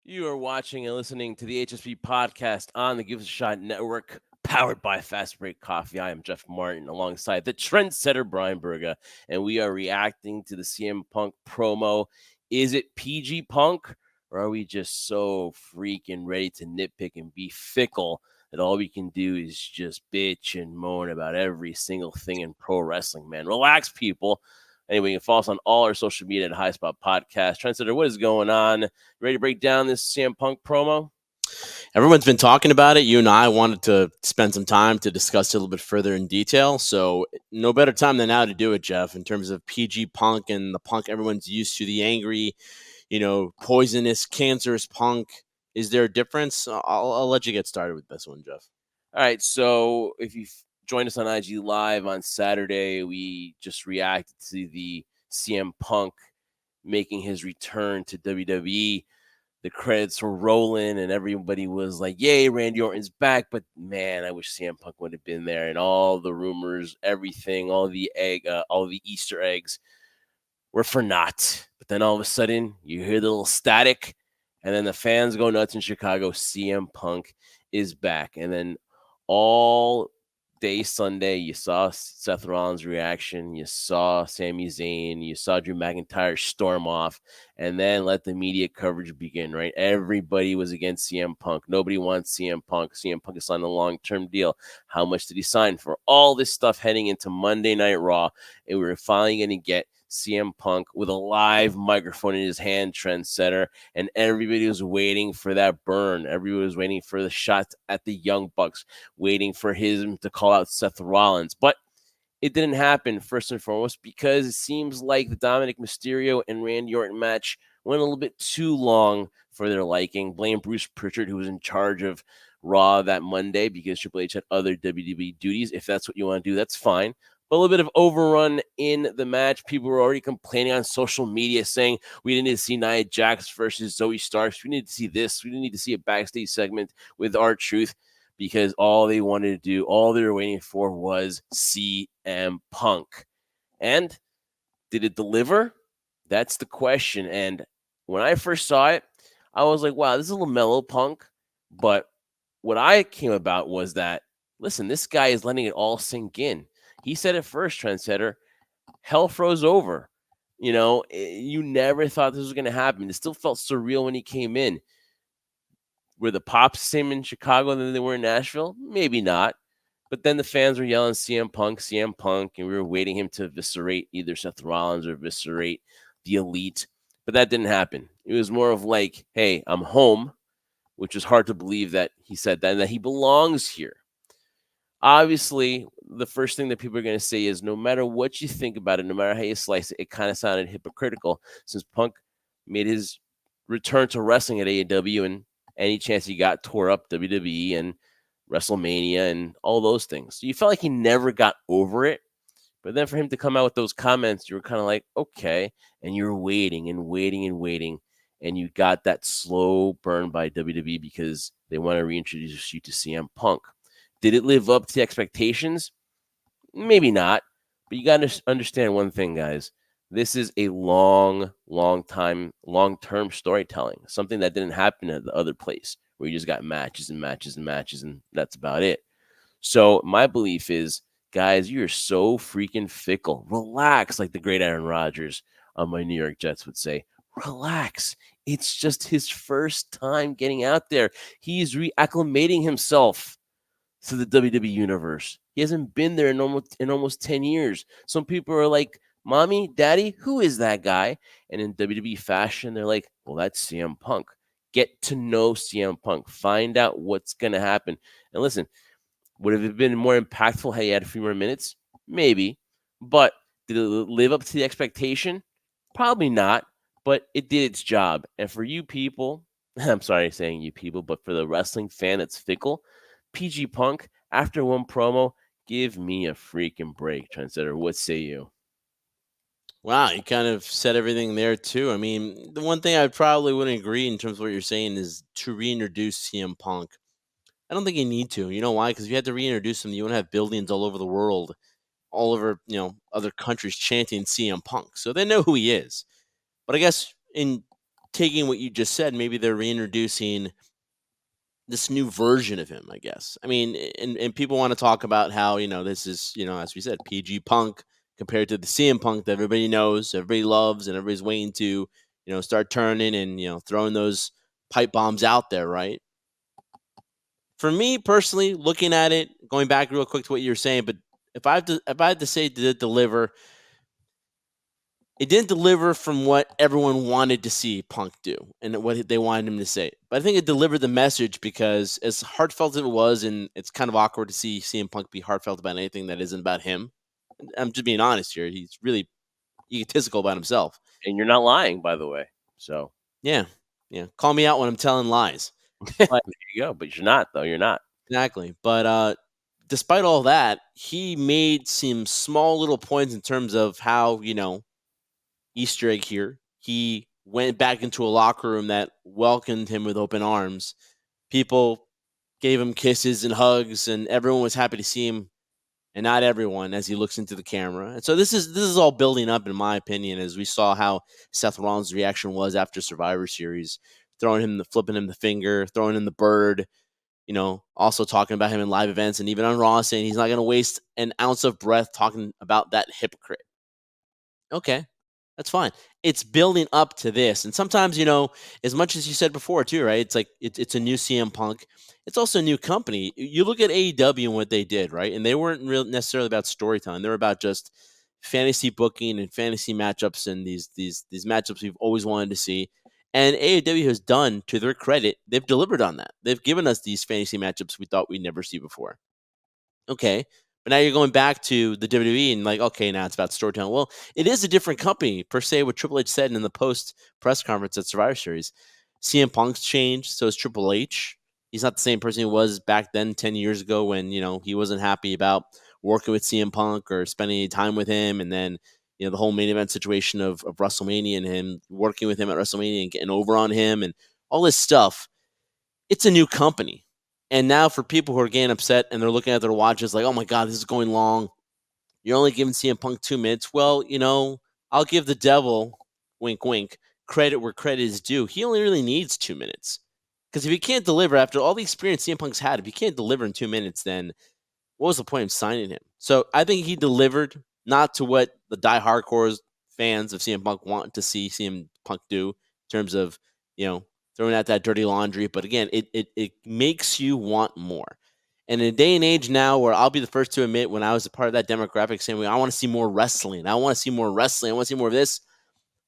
You are watching and listening to the HSP podcast on the Give Us a Shot Network, powered by Fast Break Coffee. I am Jeff Martin alongside the Trendsetter Brian Berga, and we are reacting to the CM Punk promo. Is it PG Punk, or are we just so freaking ready to nitpick and be fickle that all we can do is just bitch and moan about every single thing in pro wrestling, man? Relax, people. Anyway, you can follow us on all our social media at High Spot Podcast. Trendsetter, what is going on? Ready to break down this CM Punk promo? Everyone's been talking about it. You and I wanted to spend some time to discuss it a little bit further in detail. So, no better time than now to do it, Jeff, in terms of PG Punk and the Punk everyone's used to, the angry, poisonous, cancerous Punk. Is there a difference? I'll let you get started with this one, Jeff. All right. So, if you've joined us on IG Live on Saturday, we just reacted to the CM Punk making his return to WWE. The credits were rolling and everybody was like, yay, Randy Orton's back. But man, I wish CM Punk would have been there. And all the rumors, everything, all the Easter eggs were for naught. But then all of a sudden, you hear the little static, and then the fans go nuts in Chicago. CM Punk is back. And then all day Sunday, you saw Seth Rollins' reaction, you saw Sami Zayn, you saw Drew McIntyre storm off, and then let the media coverage begin, right? Everybody was against CM Punk. Nobody wants CM Punk. CM Punk has signed a long-term deal. How much did he sign for? All this stuff heading into Monday Night Raw, and we were finally going to get CM Punk with a live microphone in his hand, Trendsetter, and everybody was waiting for that burn. Everybody was waiting for the shot at the Young Bucks, waiting for him to call out Seth Rollins. But it didn't happen, first and foremost, because it seems like the Dominic Mysterio and Randy Orton match went a little bit too long for their liking. Blame Bruce Pritchard, who was in charge of Raw that Monday, because Triple H had other WWE duties. If that's what you want to do, that's fine. But a little bit of overrun in the match. People were already complaining on social media saying we didn't need to see Nia Jax versus Zoe Starks. We need to see this. We didn't need to see a backstage segment with R-Truth, because all they wanted to do, all they were waiting for was CM Punk. And did it deliver? That's the question. And when I first saw it, I was like, wow, this is a little mellow Punk. But what I came about was that, listen, this guy is letting it all sink in. He said it first, Trendsetter. Hell froze over. You never thought this was going to happen. It still felt surreal when he came in. Were the pops the same in Chicago than they were in Nashville? Maybe not. But then the fans were yelling CM Punk, and we were waiting him to eviscerate either Seth Rollins or eviscerate the Elite. But that didn't happen. It was more of like, hey, I'm home, which is hard to believe that he said that and that he belongs here. Obviously, the first thing that people are going to say is no matter what you think about it, no matter how you slice it, it kind of sounded hypocritical since Punk made his return to wrestling at AEW, and any chance he got tore up WWE and WrestleMania and all those things. So you felt like he never got over it. But then for him to come out with those comments, you were kind of like, okay. And you're waiting and waiting and waiting. And you got that slow burn by WWE because they want to reintroduce you to CM Punk. Did it live up to the expectations? Maybe not. But you got to understand one thing, guys. This is a long term storytelling, something that didn't happen at the other place where you just got matches and matches and matches, and that's about it. So my belief is, guys, you're so freaking fickle. Relax, like the great Aaron Rodgers on my New York Jets would say. Relax. It's just his first time getting out there. He's reacclimating himself to the WWE universe. He hasn't been there in almost 10 years. Some people are like, Mommy, Daddy, who is that guy? And in WWE fashion, they're like, well, that's CM Punk. Get to know CM Punk. Find out what's going to happen. And listen, would have it been more impactful had he had a few more minutes? Maybe. But did it live up to the expectation? Probably not. But it did its job. And for you people, I'm sorry saying you people, but for the wrestling fan that's fickle, PG Punk, after one promo, give me a freaking break, Trendsetter. What say you? Wow, you kind of said everything there too. I mean, the one thing I probably wouldn't agree in terms of what you're saying is to reintroduce CM Punk. I don't think you need to. You know why? Because if you had to reintroduce him, you wouldn't have buildings all over the world, all over other countries chanting CM Punk, so they know who he is. But I guess in taking what you just said, maybe they're reintroducing this new version of him, I guess. I mean, and people want to talk about how, this is, as we said, PG Punk compared to the CM Punk that everybody knows, everybody loves, and everybody's waiting to, start turning and, throwing those pipe bombs out there, right? For me personally, looking at it, going back real quick to what you were saying, but if I had to say, did it deliver? It didn't deliver from what everyone wanted to see Punk do and what they wanted him to say. But I think it delivered the message because as heartfelt as it was, and it's kind of awkward to see CM Punk be heartfelt about anything that isn't about him. I'm just being honest here. He's really egotistical about himself. And you're not lying, by the way. So Yeah. Call me out when I'm telling lies. there But you go. But you're not, though. You're not. exactly. But despite all that, he made some small little points in terms of how, Easter egg here. He went back into a locker room that welcomed him with open arms. People gave him kisses and hugs, and everyone was happy to see him, and not everyone as he looks into the camera. And so this is all building up, in my opinion, as we saw how Seth Rollins' reaction was after Survivor Series, flipping him the finger, throwing him the bird. Also talking about him in live events and even on Raw, saying he's not going to waste an ounce of breath talking about that hypocrite. Okay, that's fine. It's building up to this. And sometimes, as much as you said before, too, right? It's like it's a new CM Punk. It's also a new company. You look at AEW and what they did, right? And they weren't necessarily about storytelling. They were about just fantasy booking and fantasy matchups and these matchups we've always wanted to see. And AEW has done, to their credit, they've delivered on that. They've given us these fantasy matchups we thought we'd never see before. Okay. But now you're going back to the WWE and like, okay, now it's about storytelling. Well, it is a different company, per se, what Triple H said in the post press conference at Survivor Series. CM Punk's changed, so is Triple H. He's not the same person he was back then 10 years ago when, he wasn't happy about working with CM Punk or spending any time with him. And then, the whole main event situation of WrestleMania and him working with him at WrestleMania and getting over on him and all this stuff. It's a new company. And now for people who are getting upset and they're looking at their watches like, oh my God, this is going long. You're only giving CM Punk 2 minutes. Well, I'll give the devil, wink, wink, credit where credit is due. He only really needs 2 minutes. Because if he can't deliver after all the experience CM Punk's had, if he can't deliver in 2 minutes, then what was the point of signing him? So I think he delivered not to what the die-hardcore fans of CM Punk want to see CM Punk do in terms of, throwing out that dirty laundry. But again, it makes you want more. And in a day and age now where I'll be the first to admit when I was a part of that demographic saying, I want to see more wrestling. I want to see more wrestling. I want to see more of this.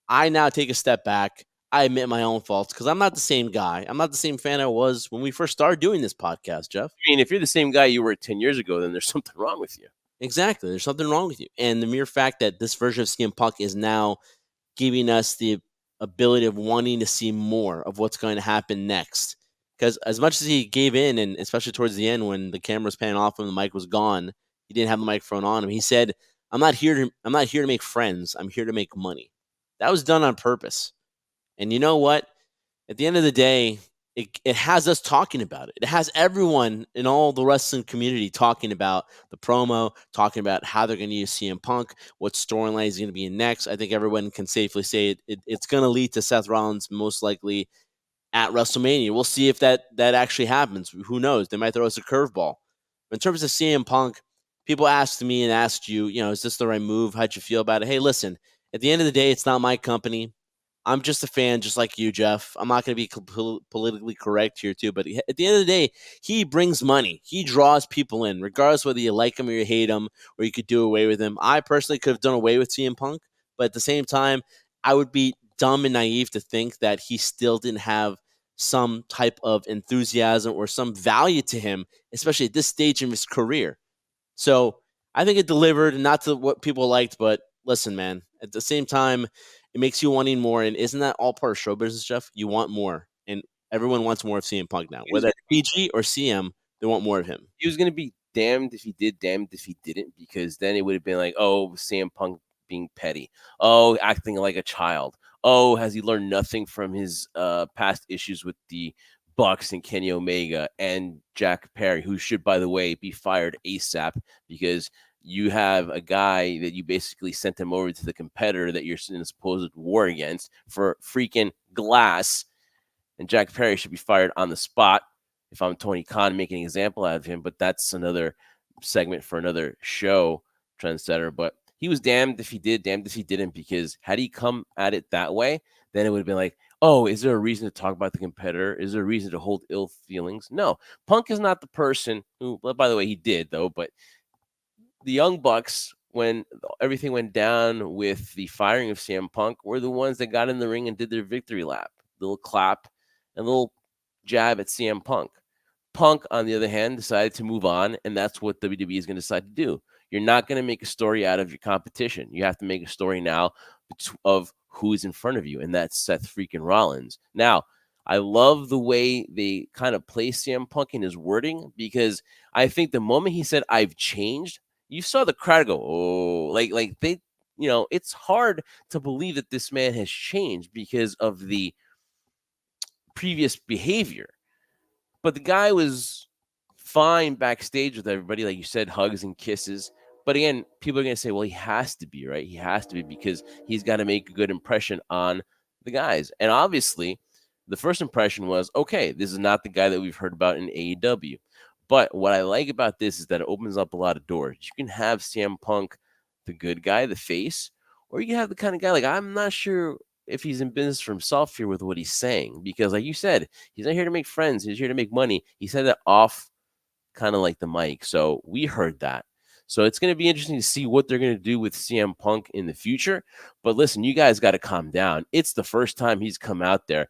I now take a step back. I admit my own faults because I'm not the same guy. I'm not the same fan I was when we first started doing this podcast, Jeff. I mean, if you're the same guy you were 10 years ago, then there's something wrong with you. Exactly. There's something wrong with you. And the mere fact that this version of CM Punk is now giving us the ability of wanting to see more of what's going to happen next. Because as much as he gave in, and especially towards the end when the camera was panning off and the mic was gone, he didn't have the microphone on him. He said, I'm not here to make friends. I'm here to make money. That was done on purpose. And you know what? At the end of the day, it has us talking about it. It has everyone in all the wrestling community talking about the promo, talking about how they're going to use CM Punk, what storyline is going to be in next. I think everyone can safely say it's going to lead to Seth Rollins most likely at WrestleMania. We'll see if that actually happens. Who knows? They might throw us a curveball. But in terms of CM Punk, people asked me and asked you, is this the right move? How'd you feel about it? Hey, listen, at the end of the day, it's not my company. I'm just a fan, just like you, Jeff. I'm not going to be politically correct here, too. But at the end of the day, he brings money. He draws people in, regardless whether you like him or you hate him, or you could do away with him. I personally could have done away with CM Punk, but at the same time, I would be dumb and naive to think that he still didn't have some type of enthusiasm or some value to him, especially at this stage in his career. So I think it delivered, not to what people liked, but listen, man, at the same time, it makes you wanting more. And isn't that all part of show business, Jeff? You want more. And everyone wants more of CM Punk now. Whether it's PG or CM, they want more of him. He was going to be damned if he did, damned if he didn't, because then it would have been like, oh, CM Punk being petty. Oh, acting like a child. Oh, has he learned nothing from his past issues with the Bucks and Kenny Omega and Jack Perry, who should, by the way, be fired ASAP because You have a guy that you basically sent him over to the competitor that you're in a supposed war against for freaking glass, and Jack Perry should be fired on the spot. If I'm Tony Khan, making an example out of him, but that's another segment for another show, Trendsetter. But he was damned if he did, damned if he didn't, because had he come at it that way, then it would have been like, oh, is there a reason to talk about the competitor? Is there a reason to hold ill feelings? No, Punk is not the person who, well, by the way, he did though, but the Young Bucks, when everything went down with the firing of CM Punk, were the ones that got in the ring and did their victory lap, little clap and little jab at CM Punk. Punk, on the other hand, decided to move on, and that's what WWE is going to decide to do. You're not going to make a story out of your competition. You have to make a story now of who's in front of you, and that's Seth freaking Rollins. Now, I love the way they kind of play CM Punk in his wording, because I think the moment he said, I've changed, you saw the crowd go, oh, like they, it's hard to believe that this man has changed because of the previous behavior. But the guy was fine backstage with everybody, like you said, hugs and kisses. But again, people are going to say, well, he has to be, right? He has to be, because he's got to make a good impression on the guys. And obviously, the first impression was, okay, this is not the guy that we've heard about in AEW. But what I like about this is that it opens up a lot of doors. You can have CM Punk, the good guy, the face, or you can have the kind of guy, like, I'm not sure if he's in business for himself here with what he's saying, because like you said, he's not here to make friends. He's here to make money. He said that off kind of like the mic. So we heard that. So it's going to be interesting to see what they're going to do with CM Punk in the future. But listen, you guys got to calm down. It's the first time he's come out there.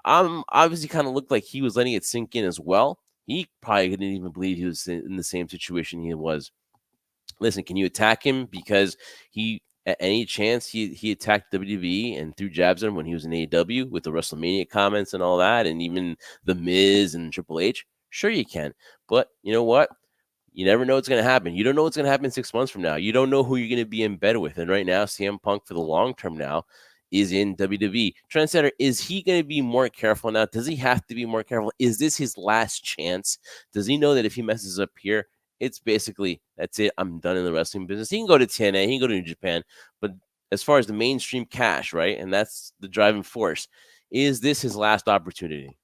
Obviously kind of looked like he was letting it sink in as well. He probably didn't even believe he was in the same situation he was. Listen, can you attack him because he at any chance he attacked WWE and threw jabs at him when he was in AEW with the WrestleMania comments and all that, and even the Miz and Triple H? Sure, you can, but you know what? You never know what's going to happen. You don't know what's going to happen 6 months from now. You don't know who you're going to be in bed with. And right now, CM Punk for the long term now is in WWE. Trendsetter, is he going to be more careful now? Does he have to be more careful? Is this his last chance? Does he know that if he messes up here, it's basically, that's it. I'm done in the wrestling business. He can go to TNA, he can go to New Japan, but as far as the mainstream cash, right? And that's the driving force. Is this his last opportunity?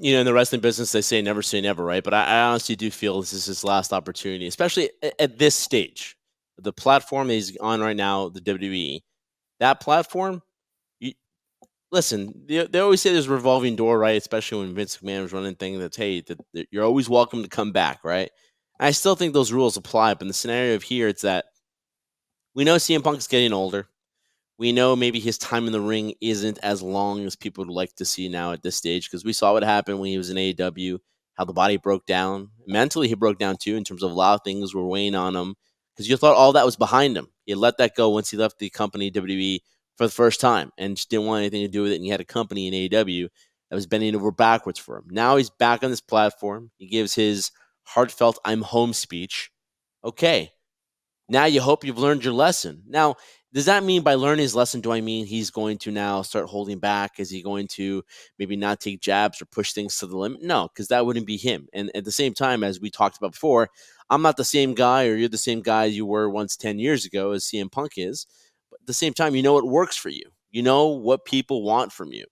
In the wrestling business, they say never, right? But I honestly do feel this is his last opportunity, especially at this stage. The platform he's on right now, the WWE, that platform, listen, they always say there's a revolving door, right? Especially when Vince McMahon was running things that, hey, that you're always welcome to come back, right? And I still think those rules apply. But in the scenario of here, it's that we know CM Punk's getting older. We know maybe his time in the ring isn't as long as people would like to see now at this stage, because we saw what happened when he was in AEW, how the body broke down. Mentally, he broke down too, in terms of a lot of things were weighing on him, because you thought all that was behind him. He let that go once he left the company WWE for the first time and just didn't want anything to do with it. And he had a company in AEW that was bending over backwards for him. Now he's back on this platform. He gives his heartfelt "I'm home" speech. Okay, now you hope you've learned your lesson. Now, does that mean by learning his lesson, do I mean he's going to now start holding back? Is he going to maybe not take jabs or push things to the limit? No, because that wouldn't be him. And at the same time, as we talked about before, I'm not the same guy, or you're the same guy you were once 10 years ago as CM Punk is. But at the same time, you know what works for you. You know what people want from you.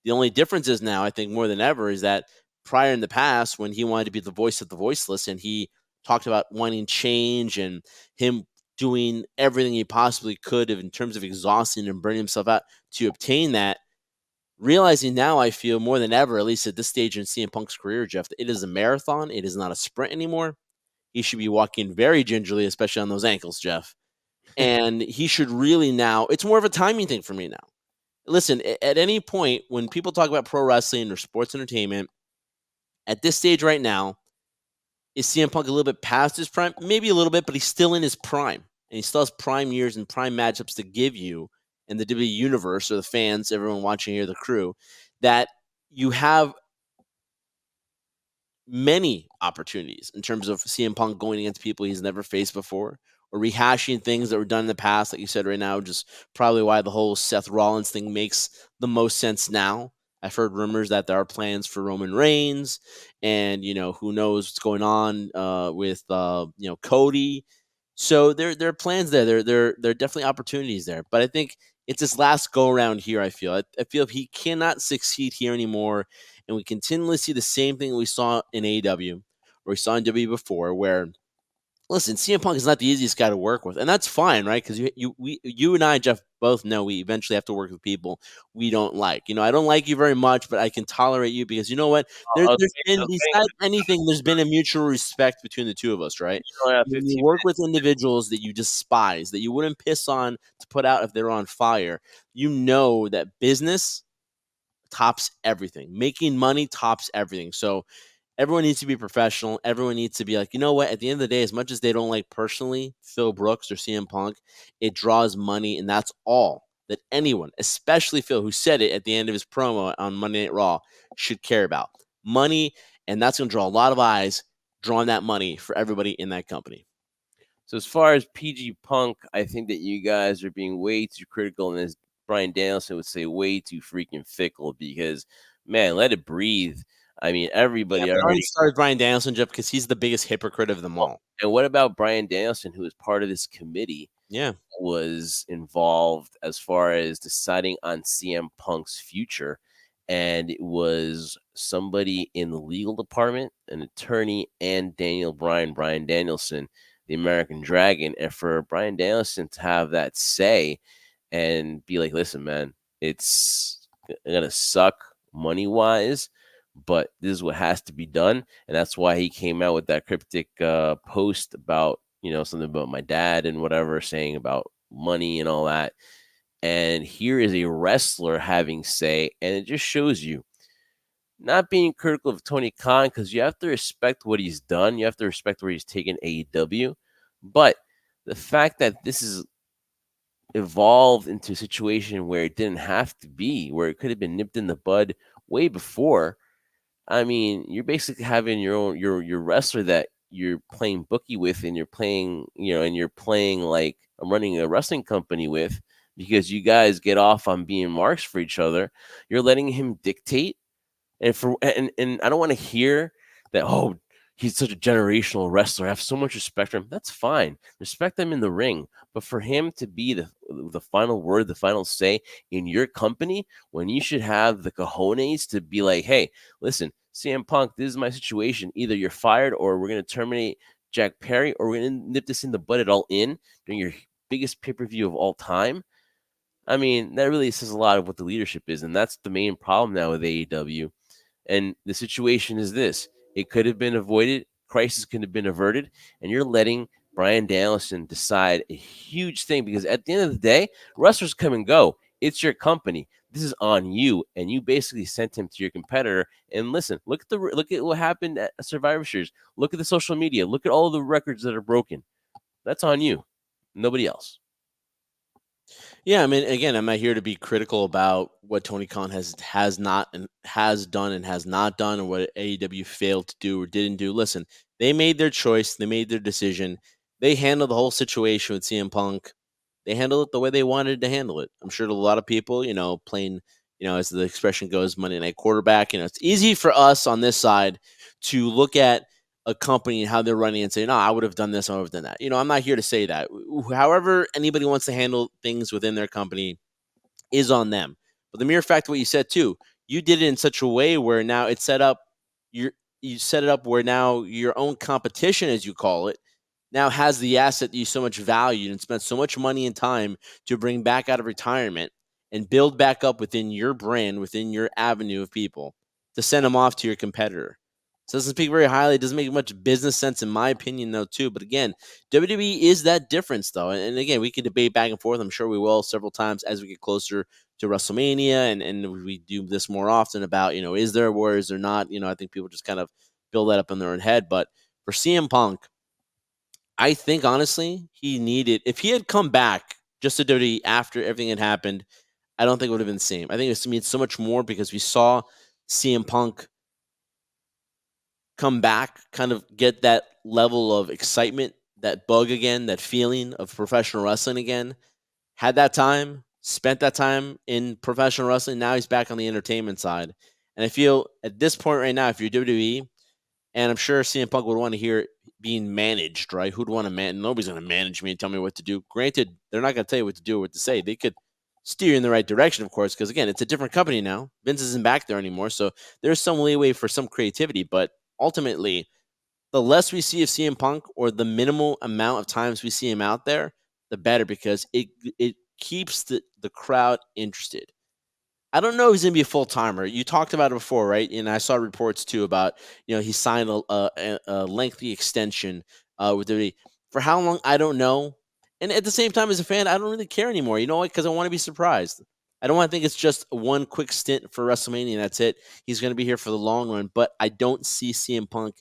The only difference is now, I think more than ever, is that prior in the past, when he wanted to be the voice of the voiceless and he talked about wanting change and him doing everything he possibly could in terms of exhausting and burning himself out to obtain that, realizing now, I feel more than ever, at least at this stage in CM Punk's career, Jeff, that it is a marathon. It is not a sprint anymore. He should be walking very gingerly, especially on those ankles, Jeff. And he should really now, it's more of a timing thing for me now. Listen, at any point when people talk about pro wrestling or sports entertainment, at this stage right now, is CM Punk a little bit past his prime? Maybe a little bit, but he's still in his prime. And he still has prime years and prime matchups to give you in the WWE universe, or the fans, everyone watching here, the crew, that you have many opportunities in terms of CM Punk going against people he's never faced before, or rehashing things that were done in the past, like you said right now, just probably why the whole Seth Rollins thing makes the most sense now. I've heard rumors that there are plans for Roman Reigns, and who knows what's going on with Cody. So there are plans there. There are definitely opportunities there. But I think it's his last go around here. I feel if he cannot succeed here anymore, and we continually see the same thing we saw in AEW or we saw in WWE before, where listen, CM Punk is not the easiest guy to work with, and that's fine, right? Because you and I, Jeff, both know we eventually have to work with people we don't like. I don't like you very much, but I can tolerate you because you know what? I was There's been, I was besides anything, there's been a mutual respect between the two of us, right? have When you 15 work with individuals that you despise, that you wouldn't piss on to put out if they're on fire, you know that business tops everything. Making money tops everything. So everyone needs to be professional. Everyone needs to be like, you know what? At the end of the day, as much as they don't like personally Phil Brooks or CM Punk, it draws money, and that's all that anyone, especially Phil, who said it at the end of his promo on Monday Night Raw, should care about. Money, and that's going to draw a lot of eyes, drawing that money for everybody in that company. So as far as PG Punk, I think that you guys are being way too critical, and as Bryan Danielson would say, way too freaking fickle. Because man, let it breathe. I mean, Yeah, everybody but already already. started Bryan Danielson, Jeff, because he's the biggest hypocrite of them Well, all. and what about Bryan Danielson, who is part of this committee, Yeah. was involved as far as deciding on CM Punk's future? And it was somebody in the legal department, an attorney, and Bryan Danielson, the American Dragon. And for Bryan Danielson to have that say and be like, listen, man, it's gonna suck money wise, but this is what has to be done. And that's why he came out with that cryptic post about, something about my dad and whatever, saying about money and all that. And here is a wrestler having say, and it just shows you not being critical of Tony Khan, because you have to respect what he's done. You have to respect where he's taken AEW. But the fact that this is evolved into a situation where it didn't have to be, where it could have been nipped in the bud way before. I mean, you're basically having your own your wrestler that you're playing bookie with, and you're playing, and you're playing like I'm running a wrestling company with, because you guys get off on being marks for each other. You're letting him dictate, and I don't want to hear that. Oh, he's such a generational wrestler. I have so much respect for him. That's fine. Respect him in the ring, but for him to be the final word, the final say in your company, when you should have the cojones to be like, hey, listen, CM Punk, this is my situation. Either you're fired, or we're gonna terminate Jack Perry, or we're gonna nip this in the bud it all in during your biggest pay-per-view of all time. I mean, that really says a lot of what the leadership is, and that's the main problem now with AEW. And the situation is this: it could have been avoided, crisis could have been averted, and you're letting Bryan Danielson decide a huge thing, because at the end of the day, wrestlers come and go. It's your company. This is on you, and you basically sent him to your competitor. And listen, look at what happened at Survivor Series. Look at the social media. Look at all the records that are broken. That's on you, nobody else. Yeah, I mean, again, I'm not here to be critical about what Tony Khan has not and has done and has not done, or what AEW failed to do or didn't do. Listen, they made their choice, they made their decision, they handled the whole situation with CM Punk. They handled it the way they wanted to handle it. I'm sure to a lot of people, playing, as the expression goes, Monday Night Quarterback. It's easy for us on this side to look at a company and how they're running and say, no, I would have done this, I would have done that. I'm not here to say that. However, anybody wants to handle things within their company is on them. But the mere fact of what you said too, you did it in such a way where now it's set up, you you set it up where now your own competition, as you call it, now has the asset that you so much valued and spent so much money and time to bring back out of retirement and build back up within your brand, within your avenue of people, to send them off to your competitor. So it doesn't speak very highly. It doesn't make much business sense, in my opinion, though, too. But again, WWE is that difference, though. And again, we could debate back and forth. I'm sure we will several times as we get closer to WrestleMania, and we do this more often about, is there a war, is there not? I think people just kind of build that up in their own head. But for CM Punk, I think honestly, he needed, if he had come back just to WWE after everything had happened, I don't think it would have been the same. I think it means so much more because we saw CM Punk come back, kind of get that level of excitement, that bug again, that feeling of professional wrestling again. Had that time. spent that time in professional wrestling. Now he's back on the entertainment side. And I feel at this point right now, if you're WWE, and I'm sure CM Punk would want to hear it being managed, right? Who'd want to manage? Nobody's going to manage me and tell me what to do. Granted, they're not going to tell you what to do or what to say. They could steer you in the right direction, of course, because again, it's a different company now. Vince isn't back there anymore. So there's some leeway for some creativity. But ultimately, the less we see of CM Punk or the minimal amount of times we see him out there, the better, because it keeps the crowd interested. I don't know if he's going to be a full timer. You talked about it before, right? And I saw reports too about, he signed a lengthy extension with WWE. For how long, I don't know. And at the same time, as a fan, I don't really care anymore. You know what? Because I want to be surprised. I don't want to think it's just one quick stint for WrestleMania and that's it. He's going to be here for the long run. But I don't see CM Punk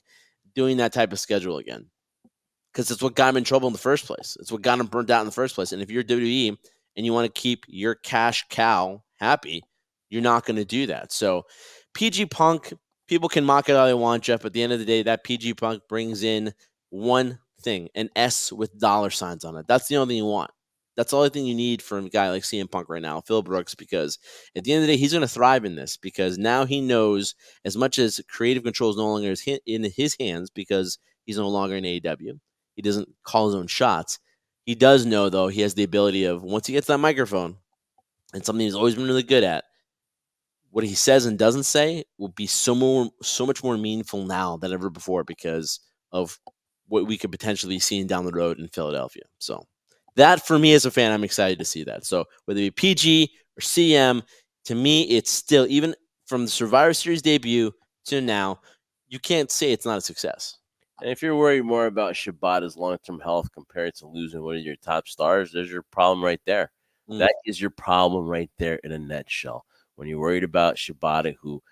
doing that type of schedule again, because it's what got him in trouble in the first place. It's what got him burnt out in the first place. And if you're WWE and you want to keep your cash cow happy, you're not going to do that. So PG Punk, people can mock it all they want, Jeff. But at the end of the day, that PG Punk brings in one thing, an S with dollar signs on it. That's the only thing you want. That's the only thing you need from a guy like CM Punk right now, Phil Brooks, because at the end of the day, he's going to thrive in this, because now he knows, as much as creative control is no longer in his hands because he's no longer in AEW, he doesn't call his own shots. He does know, though, he has the ability of, once he gets that microphone, and something he's always been really good at, what he says and doesn't say will be so much more meaningful now than ever before, because of what we could potentially be seeing down the road in Philadelphia. So that, for me as a fan, I'm excited to see that. So whether it be PG or CM, to me, it's still, even from the Survivor Series debut to now, you can't say it's not a success. And if you're worried more about Shibata's long-term health compared to losing one of your top stars, there's your problem right there. That is your problem right there in a nutshell. When you're worried about Shibata, who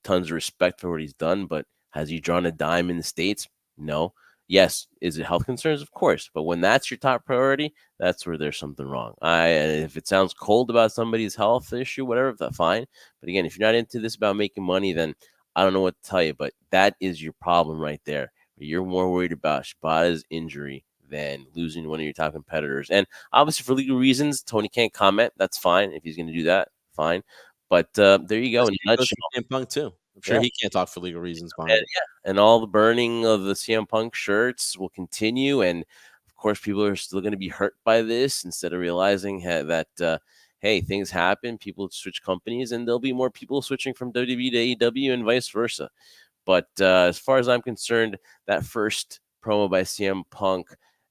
tons of respect for what he's done, but has he drawn a dime in the States? No. Yes. Is it health concerns? Of course. But when that's your top priority, that's where there's something wrong. If it sounds cold about somebody's health issue, whatever, that's fine. But again, if you're not into this about making money, then I don't know what to tell you. But that is your problem right there. You're more worried about Shibata's injury than losing one of your top competitors. And obviously, for legal reasons, Tony can't comment. That's fine. If he's going to do that, fine. But there you go. In a nutshell. CM Punk too. I'm sure he can't talk for legal reasons. And all the burning of the CM Punk shirts will continue. And of course, people are still going to be hurt by this, instead of realizing that, hey, things happen. People switch companies, and there'll be more people switching from WWE to AEW and vice versa. But as far as I'm concerned, that first promo by CM Punk,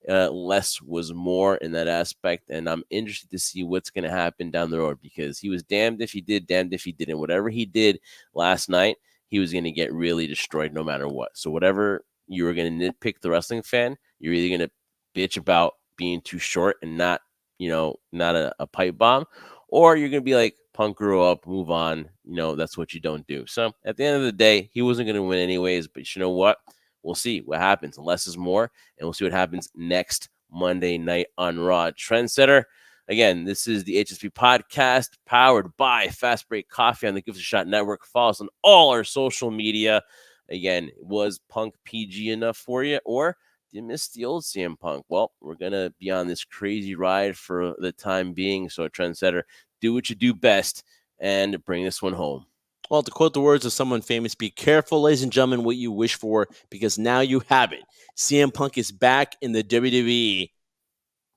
less was more in that aspect. And I'm interested to see what's going to happen down the road, because he was damned if he did, damned if he didn't. Whatever he did last night, he was going to get really destroyed no matter what. So whatever you were going to nitpick the wrestling fan, you're either going to bitch about being too short and not a pipe bomb, or you're going to be like, Punk grew up, move on. That's what you don't do. So at the end of the day, he wasn't going to win anyways. But you know what? We'll see what happens. Less is more, and we'll see what happens next Monday night on Raw. Trendsetter. Again, this is the HSP podcast, powered by Fast Break Coffee on the Give Us a Shot Network. Follow us on all our social media. Again, was Punk PG enough for you, or do you miss the old CM Punk? Well, we're going to be on this crazy ride for the time being. So, Trendsetter, do what you do best and bring this one home. Well, to quote the words of someone famous, be careful, ladies and gentlemen, what you wish for, because now you have it. CM Punk is back in the WWE.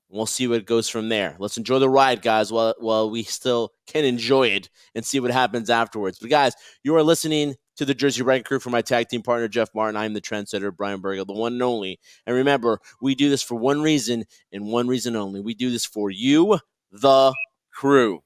We'll see what goes from there. Let's enjoy the ride, guys, while we still can enjoy it, and see what happens afterwards. But, guys, you are listening to the Jersey Wrecking Crew for my tag team partner, Jeff Martin. I'm the Trendsetter, Brian Berger, the one and only. And remember, we do this for one reason and one reason only. We do this for you, the crew.